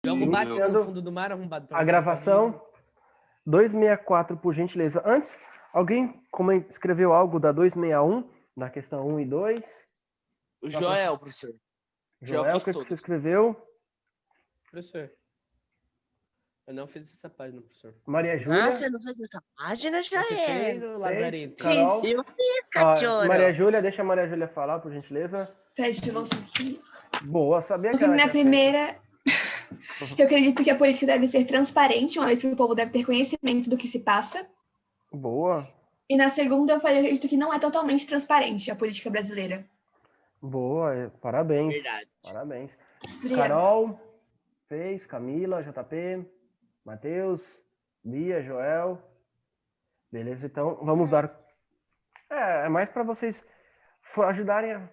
Joga o bate no Iniciando fundo do mar arrombado. a gravação 264, por gentileza. Antes, alguém escreveu algo da 261, na questão 1 e 2? O Joel, professor. Joel, o que você escreveu? Professor, eu não fiz essa página, professor. Maria Júlia? Ah, você não fez essa página, Joel? Você fez, Lazarento? Carol? Eu fiz, cachorro. Maria Júlia, deixa a Maria Júlia falar, por gentileza. Peraí, deixa eu voltar aqui. Boa, sabia que ela Na tinha primeira, eu acredito que a política deve ser transparente, uma vez que o povo deve ter conhecimento do que se passa. Boa. E na segunda, eu acredito que não é totalmente transparente a política brasileira. Boa, parabéns. Verdade. Parabéns. Obrigada. Carol fez, Camila, JP, Matheus, Bia, Joel. Beleza, então vamos dar. É mais para vocês ajudarem a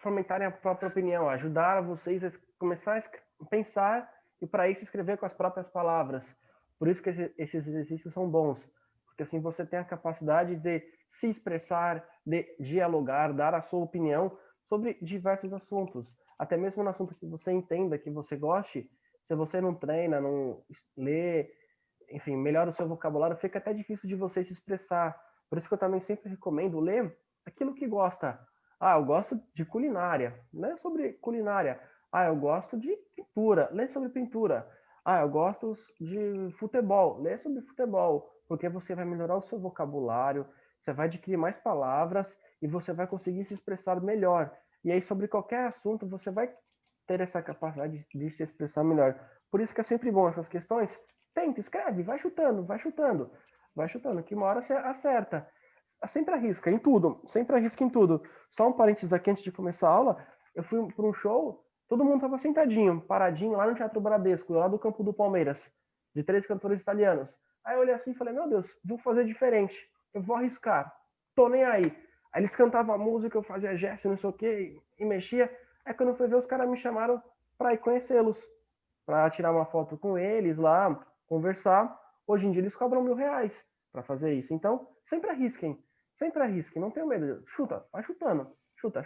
fomentarem a própria opinião, ajudar vocês a começar a pensar e para isso escrever com as próprias palavras. Por isso que esses exercícios são bons, porque assim você tem a capacidade de se expressar, de dialogar, dar a sua opinião sobre diversos assuntos, até mesmo no assunto que você entenda, que você goste. Se você não treina, não lê, enfim, melhora o seu vocabulário, fica até difícil de você se expressar. Por isso que eu também sempre recomendo ler aquilo que gosta. Ah, eu gosto de culinária, lê sobre culinária. Ah, eu gosto de pintura, lê sobre pintura. Ah, eu gosto de futebol, lê sobre futebol, porque você vai melhorar o seu vocabulário, você vai adquirir mais palavras e você vai conseguir se expressar melhor. E aí, sobre qualquer assunto, você vai ter essa capacidade de se expressar melhor. Por isso que é sempre bom essas questões. Tenta, escreve, vai chutando, que uma hora você acerta. Sempre arrisca em tudo, Só um parênteses aqui antes de começar a aula, eu fui para um show, todo mundo estava sentadinho, paradinho, lá no Teatro Bradesco, lá do campo do Palmeiras, de 3 cantores italianos. Aí eu olhei assim e falei, meu Deus, vou fazer diferente, eu vou arriscar, tô nem aí. Aí eles cantavam a música, eu fazia gesto, não sei o quê, e mexia. Aí quando eu fui ver, os caras me chamaram para ir conhecê-los, para tirar uma foto com eles lá, conversar. Hoje em dia eles cobram R$1.000 para fazer isso. Então, sempre arrisquem, não tenham medo. Chuta, vai chutando, chuta.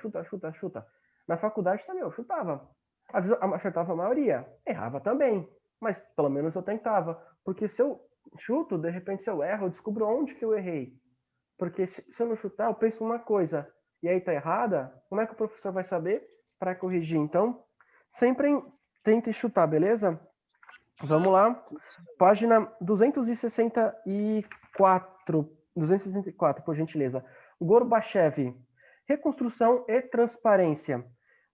Na faculdade também eu chutava. Às vezes eu acertava a maioria, errava também, mas pelo menos eu tentava. Porque se eu chuto, de repente se eu erro, eu descubro onde que eu errei. Porque se eu não chutar, eu penso uma coisa e aí tá errada, como é que o professor vai saber para corrigir? Então, sempre tente chutar, beleza? Vamos lá. Página 264, por gentileza. Gorbachev. Reconstrução e transparência.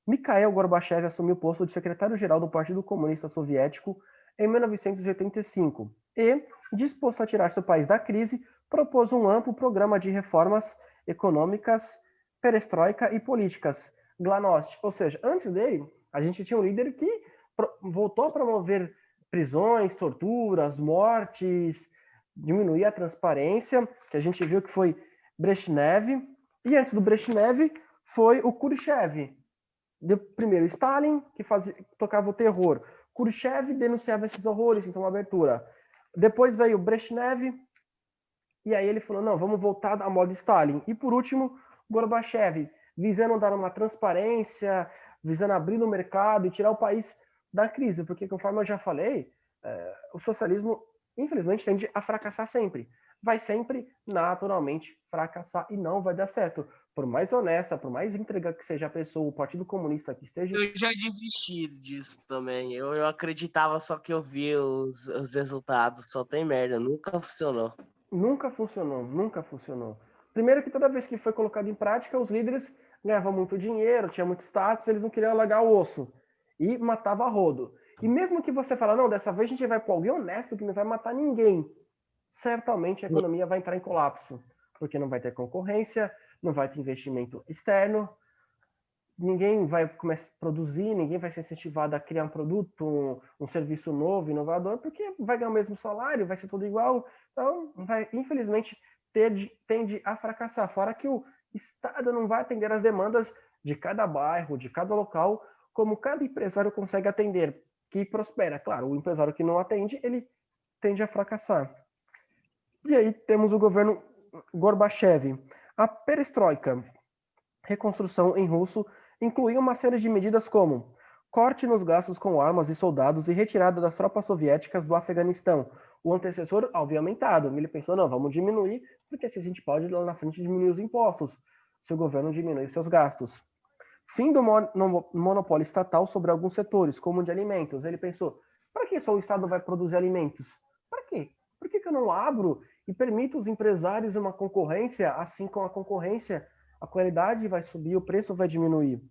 Mikhail Gorbachev assumiu o posto de secretário-geral do Partido Comunista Soviético em 1985 e, disposto a tirar seu país da crise, propôs um amplo programa de reformas econômicas, perestroika e políticas, glasnost. Ou seja, antes dele, a gente tinha um líder que voltou a promover prisões, torturas, mortes, diminuir a transparência, que a gente viu que foi Brezhnev, e antes do Brezhnev foi o Khrushchev. Primeiro Stalin, que tocava o terror. Khrushchev denunciava esses horrores, então abertura. Depois veio Brezhnev, e aí ele falou, não, vamos voltar à moda Stalin. E por último, Gorbachev, visando dar uma transparência, visando abrir o mercado e tirar o país da crise, porque conforme eu já falei, o socialismo, infelizmente, tende a fracassar sempre. Vai sempre, naturalmente, fracassar e não vai dar certo. Por mais honesta, por mais íntegra que seja a pessoa, o Partido Comunista que esteja... Eu já desisti disso também. Eu acreditava, só que eu vi os resultados. Só tem merda. Nunca funcionou. Nunca funcionou. Primeiro que toda vez que foi colocado em prática, os líderes ganhavam muito dinheiro, tinha muito status, eles não queriam largar o osso. E matava a rodo. E mesmo que você fala, não, dessa vez a gente vai com alguém honesto que não vai matar ninguém, certamente a economia vai entrar em colapso. Porque não vai ter concorrência, não vai ter investimento externo, ninguém vai começar a produzir, ninguém vai ser incentivado a criar um produto, um serviço novo, inovador, porque vai ganhar o mesmo salário, vai ser tudo igual. Então, infelizmente, tende a fracassar. Fora que o Estado não vai atender as demandas de cada bairro, de cada local, como cada empresário consegue atender, que prospera. Claro, o empresário que não atende, ele tende a fracassar. E aí temos o governo Gorbachev. A perestroika, reconstrução em russo, incluía uma série de medidas como corte nos gastos com armas e soldados e retirada das tropas soviéticas do Afeganistão. O antecessor havia aumentado. Ele pensou, não, vamos diminuir, porque assim a gente pode lá na frente diminuir os impostos, se o governo diminuir seus gastos. Fim do monopólio estatal sobre alguns setores, como o de alimentos. Ele pensou, para que só o Estado vai produzir alimentos? Para quê? Por que eu não abro e permito os empresários uma concorrência? Assim, com a concorrência, a qualidade vai subir, o preço vai diminuir.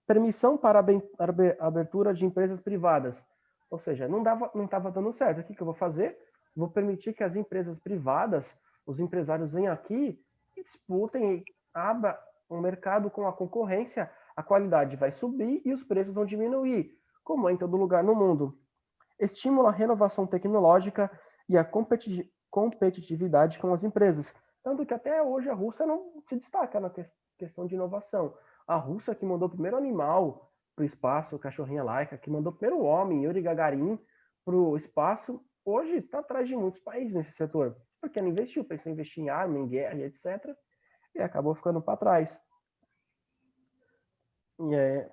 Permissão para a abertura de empresas privadas. Ou seja, não estava dando certo. O que eu vou fazer? Vou permitir que as empresas privadas, os empresários venham aqui e disputem, abra um mercado com a concorrência, a qualidade vai subir e os preços vão diminuir, como é em todo lugar no mundo. Estimula a renovação tecnológica e a competitividade com as empresas. Tanto que até hoje a Rússia não se destaca na questão de inovação. A Rússia que mandou o primeiro animal para o espaço, cachorrinha Laika, que mandou o primeiro homem, Yuri Gagarin, para o espaço, hoje está atrás de muitos países nesse setor. Porque não investiu, pensou em investir em arma, em guerra, etc. E acabou ficando para trás.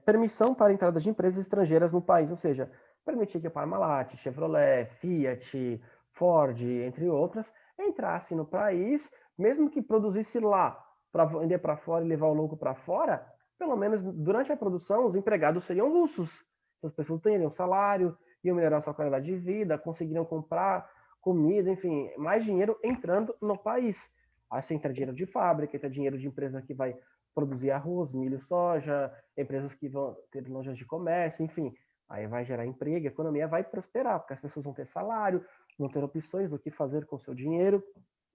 Permissão para a entrada de empresas estrangeiras no país, ou seja, permitir que a Parmalat, Chevrolet, Fiat, Ford, entre outras, entrasse no país, mesmo que produzisse lá para vender para fora e levar o lucro para fora, pelo menos durante a produção os empregados seriam russos. As pessoas teriam salário, iam melhorar sua qualidade de vida, conseguiriam comprar comida, enfim, mais dinheiro entrando no país. Assim entra dinheiro de fábrica, entra dinheiro de empresa que vai produzir arroz, milho, soja, empresas que vão ter lojas de comércio, enfim. Aí vai gerar emprego, a economia vai prosperar, porque as pessoas vão ter salário, vão ter opções do que fazer com o seu dinheiro,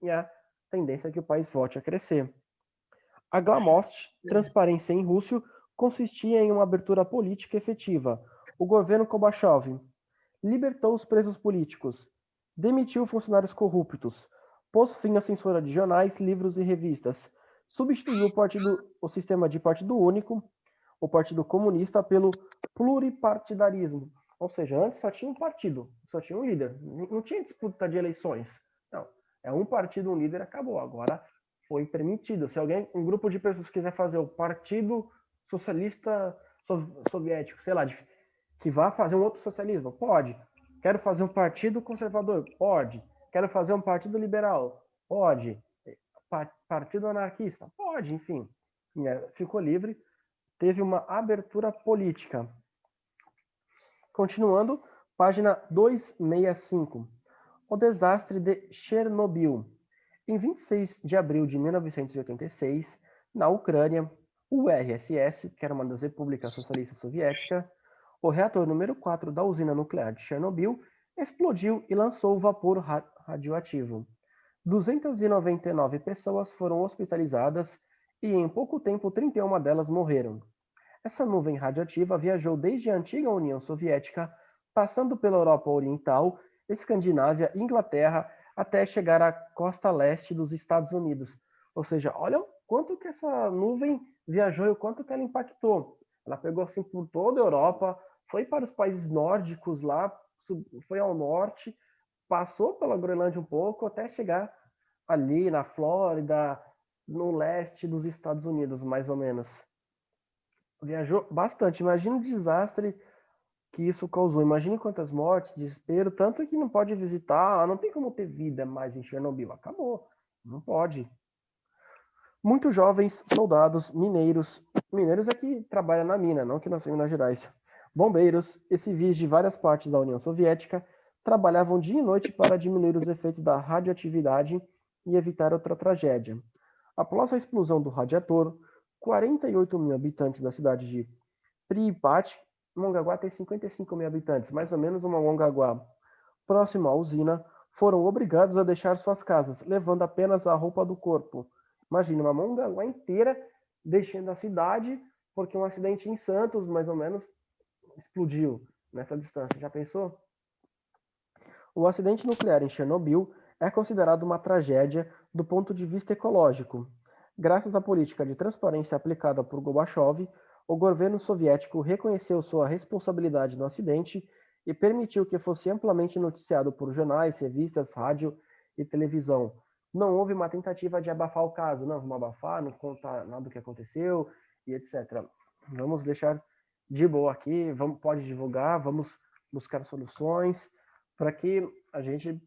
e a tendência é que o país volte a crescer. A Glamnost, transparência em Rússio, consistia em uma abertura política efetiva. O governo Gorbachev libertou os presos políticos, demitiu funcionários corruptos, pôs fim à censura de jornais, livros e revistas, substituiu o sistema de partido único, o Partido Comunista, pelo pluripartidarismo. Ou seja, antes só tinha um partido, só tinha um líder, não tinha disputa de eleições. Não, é um partido, um líder, acabou. Agora foi permitido. Se um grupo de pessoas quiser fazer o Partido Socialista Soviético, sei lá, que vá fazer um outro socialismo, pode. Quero fazer um partido conservador, pode. Quero fazer um partido liberal, pode. Partido anarquista, pode, enfim. Ficou livre. Teve uma abertura política. Continuando, página 265. O desastre de Chernobyl. Em 26 de abril de 1986, na Ucrânia, o URSS, que era uma das repúblicas socialistas soviéticas, o reator número 4 da usina nuclear de Chernobyl explodiu e lançou vapor radioativo. 299 pessoas foram hospitalizadas e, em pouco tempo, 31 delas morreram. Essa nuvem radioativa viajou desde a antiga União Soviética, passando pela Europa Oriental, Escandinávia, Inglaterra, até chegar à costa leste dos Estados Unidos. Ou seja, olha o quanto que essa nuvem viajou e o quanto que ela impactou. Ela pegou assim por toda a Europa, foi para os países nórdicos lá, foi ao norte, passou pela Groenlândia um pouco, até chegar ali na Flórida, no leste dos Estados Unidos, mais ou menos. Viajou bastante. Imagina o desastre que isso causou. Imagine quantas mortes, desespero, tanto que não pode visitar, não tem como ter vida mais em Chernobyl. Acabou. Não pode. Muitos jovens soldados, mineiros é que trabalham na mina, não que nascem em Minas Gerais, bombeiros e civis de várias partes da União Soviética trabalhavam dia e noite para diminuir os efeitos da radioatividade e evitar outra tragédia. Após a explosão do radiator, 48 mil habitantes da cidade de Pripyat, Mongaguá tem 55 mil habitantes, mais ou menos uma Mongaguá, próximo à usina, foram obrigados a deixar suas casas, levando apenas a roupa do corpo. Imagina, uma Mongaguá inteira deixando a cidade, porque um acidente em Santos, mais ou menos, explodiu nessa distância. Já pensou? O acidente nuclear em Chernobyl é considerado uma tragédia do ponto de vista ecológico. Graças à política de transparência aplicada por Gorbachev, o governo soviético reconheceu sua responsabilidade no acidente e permitiu que fosse amplamente noticiado por jornais, revistas, rádio e televisão. Não houve uma tentativa de abafar o caso. Não, vamos abafar, não contar nada do que aconteceu e etc. Vamos deixar de boa aqui, pode divulgar, vamos buscar soluções para que a gente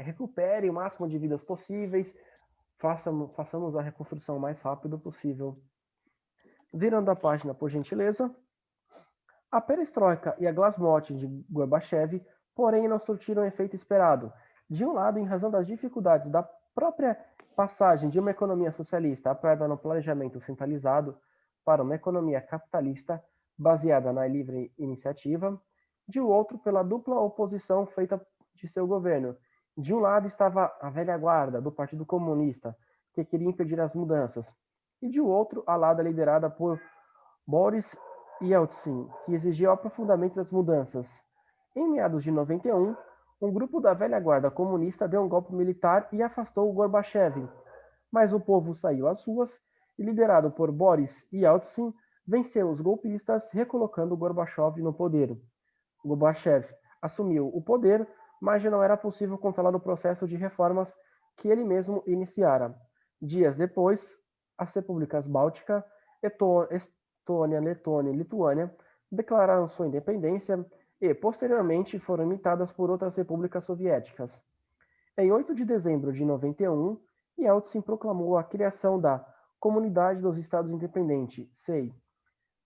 recupere o máximo de vidas possíveis, façamos a reconstrução o mais rápido possível. Virando a página, por gentileza. A perestroika e a glasnost de Gorbachev, porém, não surtiram o efeito esperado. De um lado, em razão das dificuldades da própria passagem de uma economia socialista apoiada no planejamento centralizado para uma economia capitalista baseada na livre iniciativa, de outro, pela dupla oposição feita de seu governo. De um lado estava a velha guarda do Partido Comunista, que queria impedir as mudanças, e de outro, a ala liderada por Boris Yeltsin, que exigia o aprofundamento das mudanças. Em meados de 91, um grupo da velha guarda comunista deu um golpe militar e afastou o Gorbachev, mas o povo saiu às ruas e, liderado por Boris Yeltsin, venceu os golpistas, recolocando Gorbachev no poder. Gorbachev assumiu o poder, mas já não era possível controlar o processo de reformas que ele mesmo iniciara. Dias depois, as repúblicas Báltica, Estônia, Letônia e Lituânia declararam sua independência e, posteriormente, foram imitadas por outras repúblicas soviéticas. Em 8 de dezembro de 91, Yeltsin proclamou a criação da Comunidade dos Estados Independentes, CEI,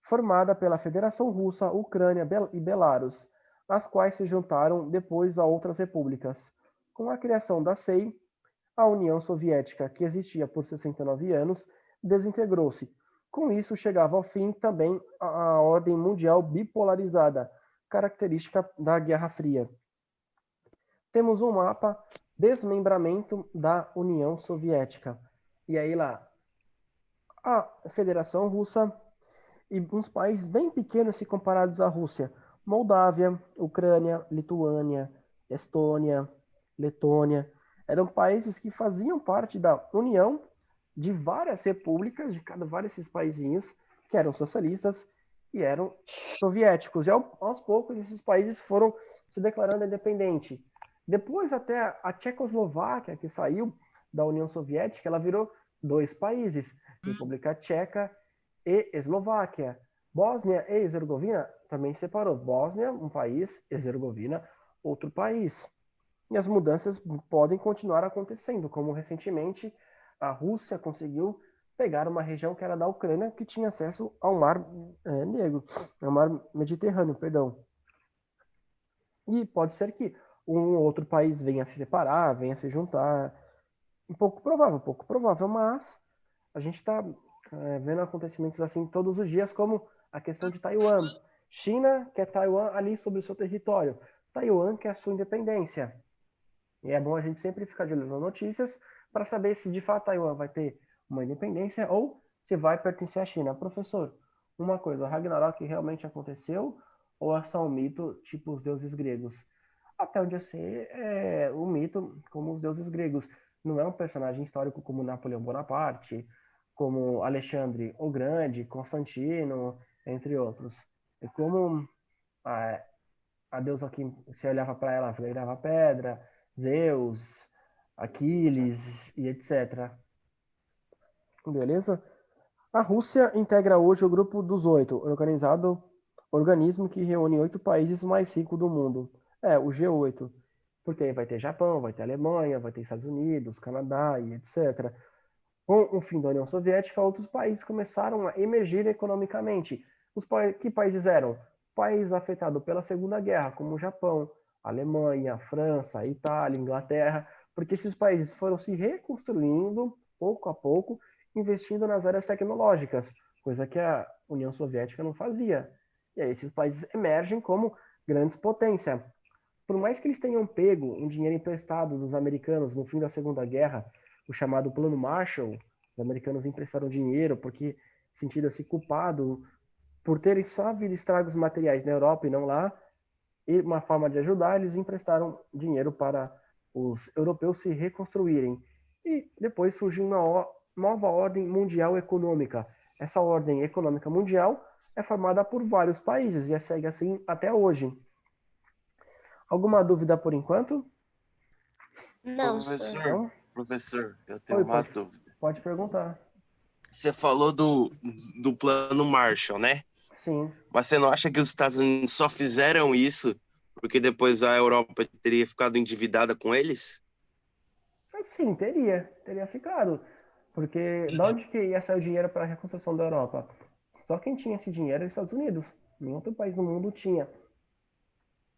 formada pela Federação Russa, Ucrânia e Belarus, as quais se juntaram depois a outras repúblicas. Com a criação da CEI, a União Soviética, que existia por 69 anos, desintegrou-se. Com isso, chegava ao fim também a ordem mundial bipolarizada, característica da Guerra Fria. Temos um mapa desmembramento da União Soviética. E aí lá, a Federação Russa e uns países bem pequenos se comparados à Rússia. Moldávia, Ucrânia, Lituânia, Estônia, Letônia. Eram países que faziam parte da União de várias repúblicas, de cada vários desses paizinhos, que eram socialistas e eram soviéticos. E aos poucos esses países foram se declarando independente. Depois até a Tchecoslováquia, que saiu da União Soviética, ela virou 2 países, República Tcheca e Eslováquia. Bósnia e Herzegovina também separou. Bósnia, um país, Herzegovina, outro país. E as mudanças podem continuar acontecendo, como recentemente a Rússia conseguiu pegar uma região que era da Ucrânia, que tinha acesso ao Mar Negro, ao Mar Mediterrâneo, perdão. E pode ser que um outro país venha se separar, venha se juntar. Um pouco provável, mas a gente está vendo acontecimentos assim todos os dias, como a questão de Taiwan. China quer Taiwan ali sobre o seu território. Taiwan quer a sua independência. E é bom a gente sempre ficar de olho nas notícias para saber se de fato Taiwan vai ter uma independência ou se vai pertencer à China. Professor, uma coisa, o Ragnarok realmente aconteceu ou é só um mito tipo os deuses gregos? Até onde eu sei, é um mito como os deuses gregos. Não é um personagem histórico como Napoleão Bonaparte, como Alexandre o Grande, Constantino, entre outros. É como a deusa que se olhava para ela, virava pedra, Zeus, Aquiles e etc. Beleza? A Rússia integra hoje o grupo dos 8, organismo que reúne 8 países mais ricos do mundo. O G8. Porque aí vai ter Japão, vai ter Alemanha, vai ter Estados Unidos, Canadá e etc. Com o fim da União Soviética, outros países começaram a emergir economicamente. Que países eram? Países afetados pela Segunda Guerra, como o Japão, Alemanha, França, Itália, Inglaterra, porque esses países foram se reconstruindo pouco a pouco, investindo nas áreas tecnológicas, coisa que a União Soviética não fazia. E aí esses países emergem como grandes potências. Por mais que eles tenham pego um dinheiro emprestado dos americanos no fim da Segunda Guerra, o chamado Plano Marshall, os americanos emprestaram dinheiro porque sentiram-se culpados por terem só havido estragos materiais na Europa e não lá, e uma forma de ajudar, eles emprestaram dinheiro para os europeus se reconstruírem. E depois surgiu uma nova ordem mundial econômica. Essa ordem econômica mundial é formada por vários países e segue assim até hoje. Alguma dúvida por enquanto? Não, Professor, eu tenho uma dúvida. Pode perguntar. Você falou do plano Marshall, né? Sim. Mas você não acha que os Estados Unidos só fizeram isso porque depois a Europa teria ficado endividada com eles? Mas sim, teria ficado. Porque de onde que ia sair o dinheiro para a reconstrução da Europa? Só quem tinha esse dinheiro era os Estados Unidos. Nenhum outro país no mundo tinha.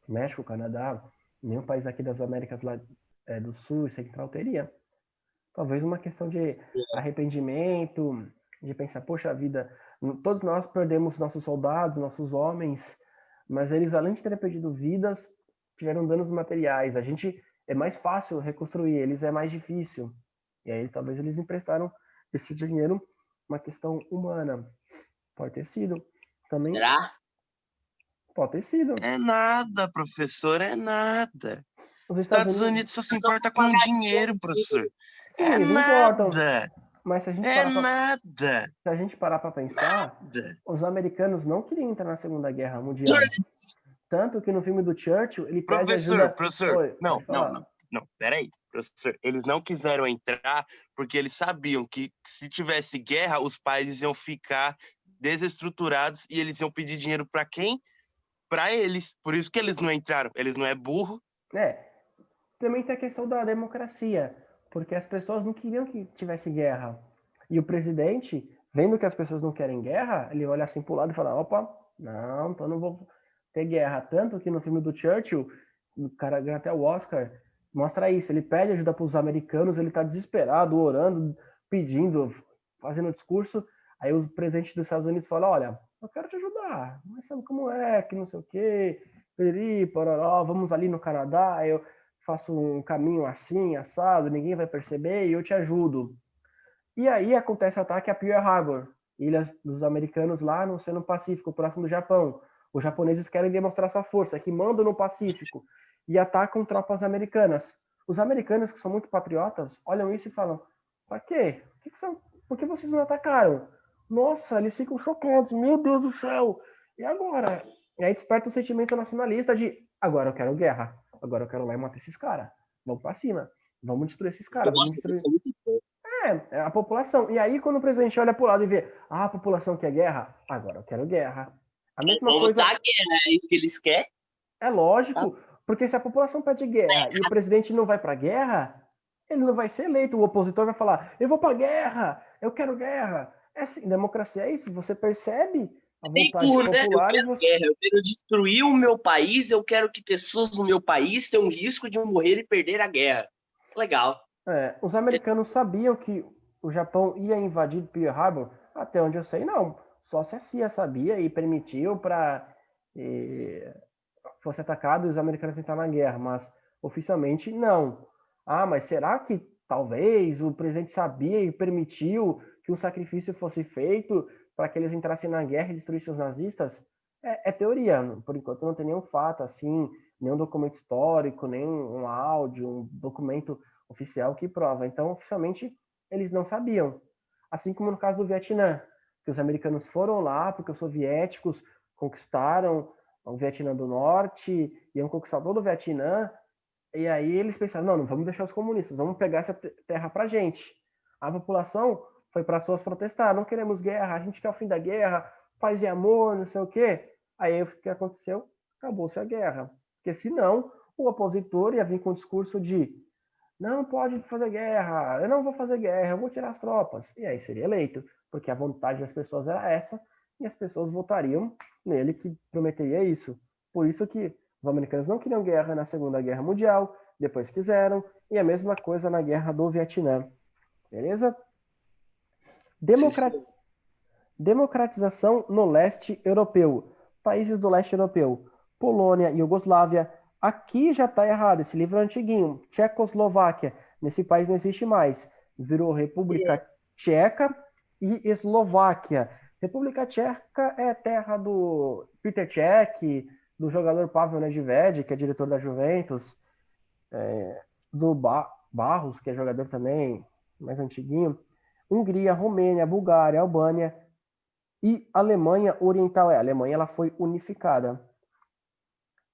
México, Canadá, nenhum país aqui das Américas do Sul e Central teria. Talvez uma questão de arrependimento, de pensar, poxa vida, todos nós perdemos nossos soldados, nossos homens, mas eles, além de terem perdido vidas, tiveram danos materiais. A gente é mais fácil reconstruir, eles é mais difícil. E aí talvez eles emprestaram esse dinheiro, uma questão humana. Pode ter sido. Também Será? pode ter sido. É nada, professor, é nada. Os Estados Unidos só se importa com dinheiro, professor. Sim, É eles importam. nada. Mas se a gente É parar pra, nada. se a gente parar para pensar, Nada. os americanos não queriam entrar na Segunda Guerra Mundial. Tanto que no filme do Churchill, ele pede ajuda... Professor, Oi, não, pode falar. não, peraí, professor, eles não quiseram entrar porque eles sabiam que se tivesse guerra, os países iam ficar desestruturados e eles iam pedir dinheiro para quem? Para eles, por isso que eles não entraram, eles não é burro. Também tem a questão da democracia, porque as pessoas não queriam que tivesse guerra. E o presidente, vendo que as pessoas não querem guerra, ele olha assim pro lado e fala, opa, não, então não vou ter guerra. Tanto que no filme do Churchill, o cara ganha até o Oscar, mostra isso, ele pede ajuda para os americanos, ele tá desesperado, orando, pedindo, fazendo discurso, aí o presidente dos Estados Unidos fala, olha, eu quero te ajudar, mas sabe como é, que não sei o quê, peri, pororó, vamos ali no Canadá, eu faço um caminho assim, assado, ninguém vai perceber e eu te ajudo. E aí acontece o ataque a Pearl Harbor, ilhas dos americanos lá no Oceano Pacífico, próximo do Japão. Os japoneses querem demonstrar sua força, que mandam no Pacífico, e atacam tropas americanas. Os americanos, que são muito patriotas, olham isso e falam, pra quê? Por que vocês não atacaram? Nossa, eles ficam chocados, meu Deus do céu! E agora? E aí desperta o sentimento nacionalista de, agora eu quero guerra. Agora eu quero ir lá e matar esses caras. Vamos pra cima. Vamos destruir esses caras. Vamos destruir... Isso é muito bom. É a população. E aí, quando o presidente olha pro lado e vê, a população quer guerra, agora eu quero guerra. A mesma Vamos coisa. dar guerra, é isso que eles querem? É lógico, porque se a população pede guerra e o presidente não vai pra guerra, ele não vai ser eleito. O opositor vai falar, eu vou pra guerra, eu quero guerra. É assim, democracia é isso, você percebe a vontade popular Eu e quero você... guerra, eu quero destruir o meu país, eu quero que pessoas no meu país tenham risco de morrer e perder a guerra. Legal. Os americanos sabiam que o Japão ia invadir Pearl Harbor, até onde eu sei, não. Só se a CIA sabia e permitiu para fosse atacado e os americanos entraram na guerra, mas oficialmente não. Ah, mas será que talvez o presidente sabia e permitiu que um sacrifício fosse feito para que eles entrassem na guerra e destruíssem os nazistas? É teoria, por enquanto não tem nenhum fato assim, nenhum documento histórico, nem um áudio, um documento oficial que prova. Então, oficialmente, eles não sabiam. Assim como no caso do Vietnã, que os americanos foram lá porque os soviéticos conquistaram o Vietnã do Norte, iam conquistar todo o Vietnã, e aí eles pensaram, não vamos deixar os comunistas, vamos pegar essa terra pra gente. A população foi para as ruas protestar, não queremos guerra, a gente quer o fim da guerra, paz e amor, não sei o quê. Aí o que aconteceu? Acabou-se a guerra. Porque senão o opositor ia vir com o discurso de não pode fazer guerra, eu não vou fazer guerra, eu vou tirar as tropas. E aí seria eleito, porque a vontade das pessoas era essa, e as pessoas votariam nele que prometeria isso. Por isso que os americanos não queriam guerra na Segunda Guerra Mundial, depois quiseram, e a mesma coisa na Guerra do Vietnã. Beleza? Democratização no leste europeu. Países do leste europeu. Polônia, Iugoslávia. Aqui já está errado, esse livro é antiguinho. Tchecoslováquia. Nesse país não existe mais. Virou República Tcheca e Eslováquia. República Tcheca é terra do Peter Cech, do jogador Pavel Nedved, que é diretor da Juventus, do Barros, que é jogador também, mais antiguinho. Hungria, Romênia, Bulgária, Albânia e Alemanha Oriental. A Alemanha ela foi unificada.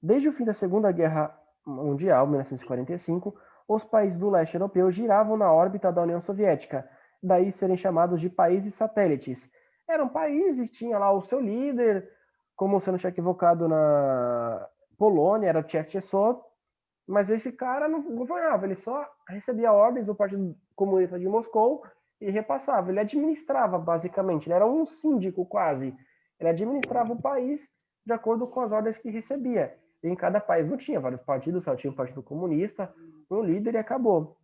Desde o fim da Segunda Guerra Mundial, 1945, os países do leste europeu giravam na órbita da União Soviética, daí serem chamados de países satélites. Eram países, tinha lá o seu líder, como você não tinha equivocado na Polônia, era o Czechoslováquia, mas esse cara não governava, ele só recebia ordens do Partido Comunista de Moscou e repassava. Ele administrava, basicamente, ele era um síndico quase. Ele administrava o país de acordo com as ordens que recebia. E em cada país não tinha vários partidos, só tinha o Partido Comunista, um líder e acabou.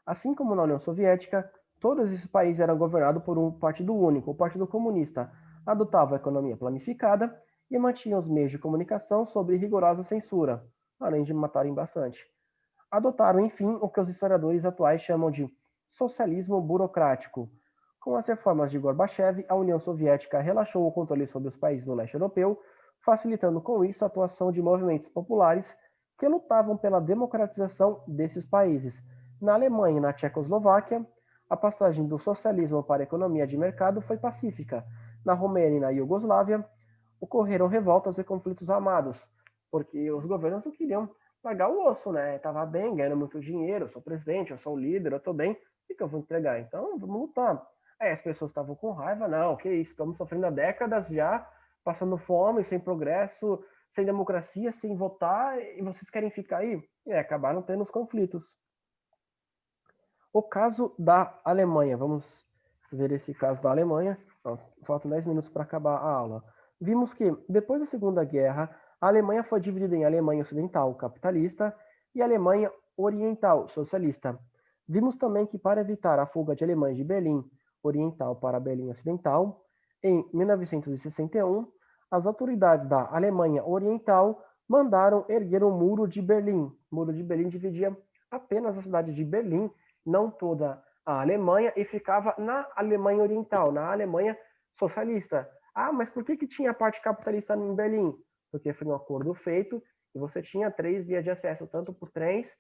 Assim como na União Soviética, todos esses países eram governados por um partido único. O Partido Comunista adotava a economia planificada e mantinha os meios de comunicação sob rigorosa censura, além de matarem bastante. Adotaram, enfim, o que os historiadores atuais chamam de socialismo burocrático. Com as reformas de Gorbachev, a União Soviética relaxou o controle sobre os países do leste europeu, facilitando com isso a atuação de movimentos populares que lutavam pela democratização desses países. Na Alemanha e na Tchecoslováquia, a passagem do socialismo para a economia de mercado foi pacífica. Na Romênia e na Iugoslávia, ocorreram revoltas e conflitos armados, porque os governos não queriam pagar o osso, né? Tava bem, ganhando muito dinheiro, eu sou presidente, eu sou o líder, eu tô bem, o que eu vou entregar? Então, vamos lutar. Aí as pessoas estavam com raiva, não, que isso, estamos sofrendo há décadas já, passando fome, sem progresso, sem democracia, sem votar, e vocês querem ficar aí? E acabaram tendo os conflitos. O caso da Alemanha, vamos ver esse caso da Alemanha. Faltam 10 minutos para acabar a aula. Vimos que, depois da Segunda Guerra, a Alemanha foi dividida em Alemanha Ocidental capitalista e Alemanha Oriental socialista. Vimos também que, para evitar a fuga de alemães de Berlim Oriental para Berlim Ocidental, em 1961, as autoridades da Alemanha Oriental mandaram erguer o Muro de Berlim. O Muro de Berlim dividia apenas a cidade de Berlim, não toda a Alemanha, e ficava na Alemanha Oriental, na Alemanha socialista. Ah, mas por que tinha a parte capitalista em Berlim? Porque foi um acordo feito e você tinha 3 vias de acesso, tanto por trens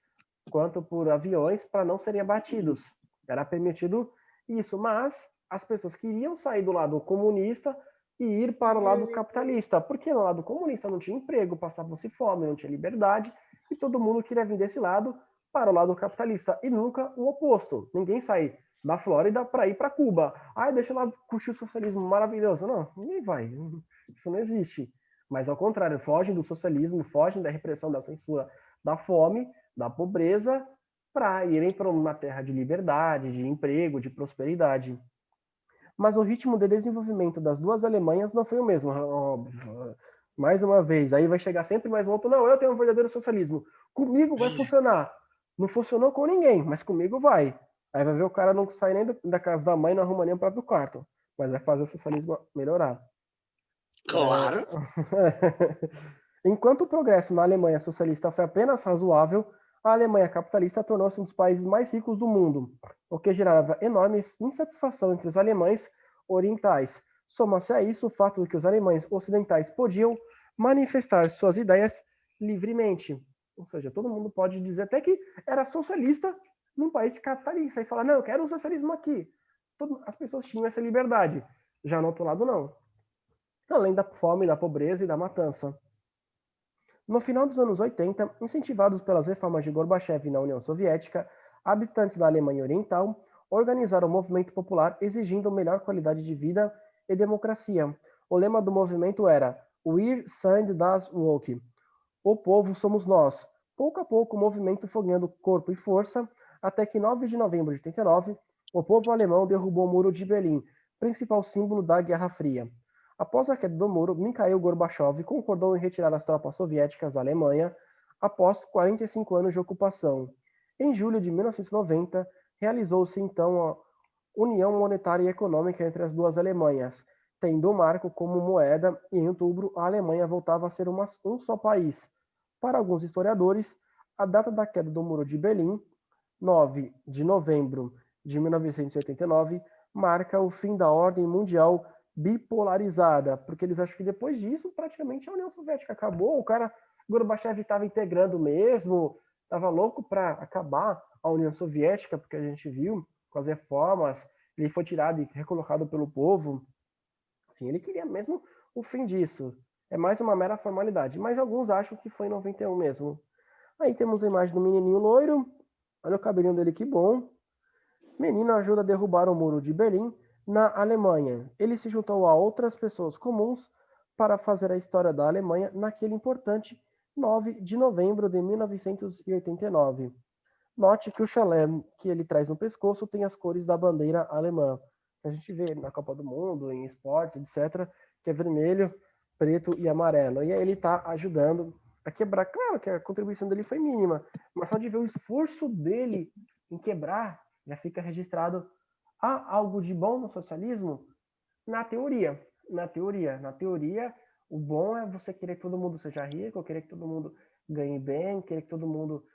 quanto por aviões, para não serem abatidos. Era permitido isso, mas as pessoas queriam sair do lado comunista e ir para o lado capitalista, porque no lado comunista não tinha emprego, passava-se fome, não tinha liberdade, e todo mundo queria vir desse lado para o lado capitalista, e nunca o oposto. Ninguém sai da Flórida para ir para Cuba. Ah, deixa eu lá curtir o socialismo maravilhoso. Não, ninguém vai. Isso não existe. Mas ao contrário, fogem do socialismo, fogem da repressão, da censura, da fome, da pobreza, para irem para uma terra de liberdade, de emprego, de prosperidade. Mas o ritmo de desenvolvimento das duas Alemanhas não foi o mesmo, óbvio. Mais uma vez, aí vai chegar sempre mais um outro, não, eu tenho um verdadeiro socialismo, comigo vai funcionar. Não funcionou com ninguém, mas comigo vai. Aí vai ver o cara não sai nem da casa da mãe, não arruma nem o próprio quarto, mas vai fazer o socialismo melhorar. Claro. Enquanto o progresso na Alemanha socialista foi apenas razoável, a Alemanha capitalista tornou-se um dos países mais ricos do mundo, o que gerava enorme insatisfação entre os alemães orientais. Soma-se a isso o fato de que os alemães ocidentais podiam manifestar suas ideias livremente. Ou seja, todo mundo pode dizer até que era socialista num país capitalista e falar, não, eu quero o socialismo aqui. As pessoas tinham essa liberdade. Já no outro lado, não. Além da fome, da pobreza e da matança. No final dos anos 80, incentivados pelas reformas de Gorbachev na União Soviética, habitantes da Alemanha Oriental organizaram um movimento popular exigindo melhor qualidade de vida e democracia. O lema do movimento era Wir sind das Volk. O povo somos nós. Pouco a pouco, o movimento foi ganhando corpo e força, até que em 9 de novembro de 89, o povo alemão derrubou o Muro de Berlim, principal símbolo da Guerra Fria. Após a queda do muro, Mikhail Gorbachev concordou em retirar as tropas soviéticas da Alemanha após 45 anos de ocupação. Em julho de 1990, realizou-se então a União Monetária e Econômica entre as duas Alemanhas, tendo o marco como moeda, e em outubro a Alemanha voltava a ser um só país. Para alguns historiadores, a data da queda do Muro de Berlim, 9 de novembro de 1989, marca o fim da ordem mundial bipolarizada, porque eles acham que depois disso, praticamente a União Soviética acabou, o cara, Gorbachev estava integrando mesmo, estava louco para acabar a União Soviética, porque a gente viu com as reformas, ele foi tirado e recolocado pelo povo, enfim, ele queria mesmo o fim disso. É mais uma mera formalidade, mas alguns acham que foi em 91 mesmo. Aí temos a imagem do menininho loiro, olha o cabelinho dele, que bom. Menino ajuda a derrubar o Muro de Berlim, Na Alemanha, ele se juntou a outras pessoas comuns para fazer a história da Alemanha naquele importante 9 de novembro de 1989. Note que o chalé que ele traz no pescoço tem as cores da bandeira alemã. A gente vê na Copa do Mundo, em esportes, etc., que é vermelho, preto e amarelo. E aí ele está ajudando a quebrar. Claro que a contribuição dele foi mínima, mas só de ver o esforço dele em quebrar, já fica registrado. Há algo de bom no socialismo? Na teoria. Na teoria, o bom é você querer que todo mundo seja rico, querer que todo mundo ganhe bem, querer que todo mundo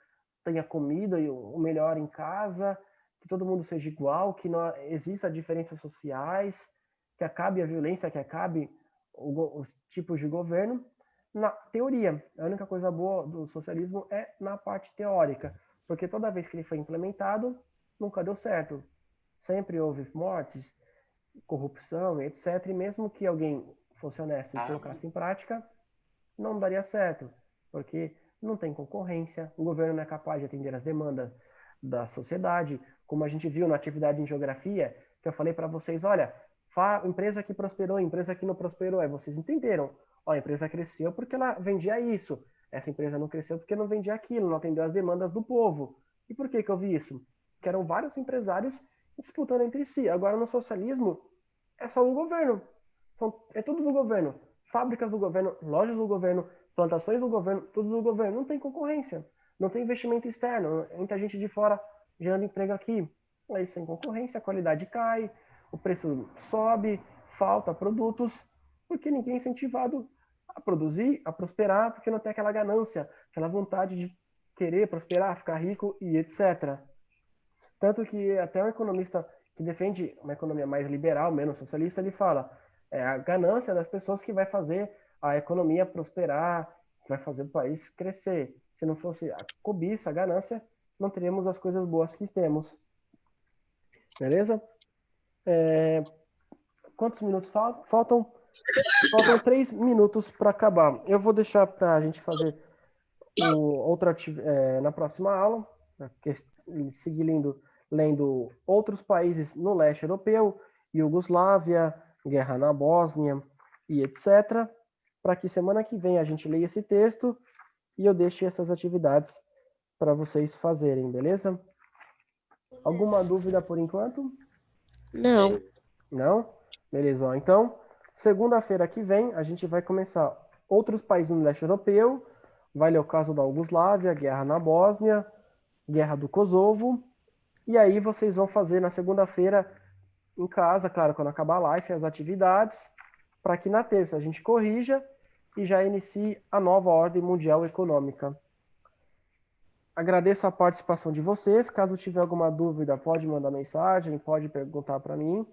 tenha comida e o melhor em casa, que todo mundo seja igual, que não exista diferenças sociais, que acabe a violência, que acabe os tipos de governo. Na teoria, a única coisa boa do socialismo é na parte teórica, porque toda vez que ele foi implementado, nunca deu certo. Sempre houve mortes, corrupção, etc. E mesmo que alguém fosse honesto e colocasse em prática, não daria certo, porque não tem concorrência, o governo não é capaz de atender as demandas da sociedade, como a gente viu na atividade em geografia, que eu falei para vocês, olha, empresa que prosperou, empresa que não prosperou, aí vocês entenderam, ó, a empresa cresceu porque ela vendia isso, essa empresa não cresceu porque não vendia aquilo, não atendeu as demandas do povo. E por que eu vi isso? Que eram vários empresários disputando entre si. Agora, no socialismo, é só o governo. É tudo do governo. Fábricas do governo, lojas do governo, plantações do governo, tudo do governo. Não tem concorrência. Não tem investimento externo. Muita gente de fora gerando emprego aqui. Aí, sem concorrência, a qualidade cai, o preço sobe, falta produtos, porque ninguém é incentivado a produzir, a prosperar, porque não tem aquela ganância, aquela vontade de querer prosperar, ficar rico e etc. Tanto que até um economista que defende uma economia mais liberal, menos socialista, ele fala é a ganância das pessoas que vai fazer a economia prosperar, que vai fazer o país crescer. Se não fosse a cobiça, a ganância, não teríamos as coisas boas que temos. Beleza? Quantos minutos faltam? Faltam 3 minutos para acabar. Eu vou deixar para a gente fazer na próxima aula, seguir lendo outros países no leste europeu, Iugoslávia, guerra na Bósnia e etc., para que semana que vem a gente leia esse texto e eu deixe essas atividades para vocês fazerem, beleza? Alguma dúvida por enquanto? Não. Não? Beleza, ó. Então, segunda-feira que vem, a gente vai começar outros países no leste europeu, vai ler o caso da Iugoslávia, guerra na Bósnia, guerra do Kosovo, e aí vocês vão fazer na segunda-feira em casa, claro, quando acabar a live, as atividades, para que na terça a gente corrija e já inicie a nova ordem mundial econômica. Agradeço a participação de vocês. Caso tiver alguma dúvida, pode mandar mensagem, pode perguntar para mim,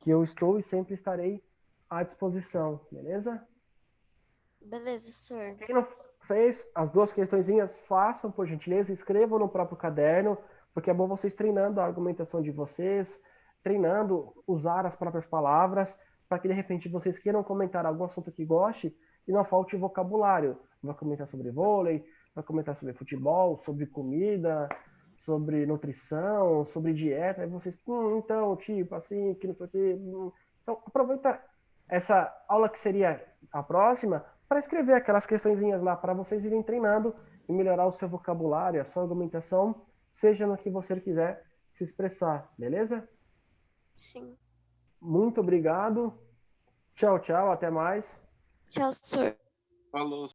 que eu estou e sempre estarei à disposição, beleza? Beleza, senhor. Quem não fez as 2 questõezinhas, façam, por gentileza, escrevam no próprio caderno, porque é bom vocês treinando a argumentação de vocês, treinando usar as próprias palavras, para que de repente vocês queiram comentar algum assunto que goste e não falte vocabulário. Vai comentar sobre vôlei, vai comentar sobre futebol, sobre comida, sobre nutrição, sobre dieta, aí vocês, então, tipo, assim, que não sei o quê. Então, aproveita essa aula que seria a próxima para escrever aquelas questõezinhas lá, para vocês irem treinando e melhorar o seu vocabulário, a sua argumentação, seja no que você quiser se expressar, beleza? Sim. Muito obrigado. Tchau, tchau, até mais. Tchau, senhor. Falou.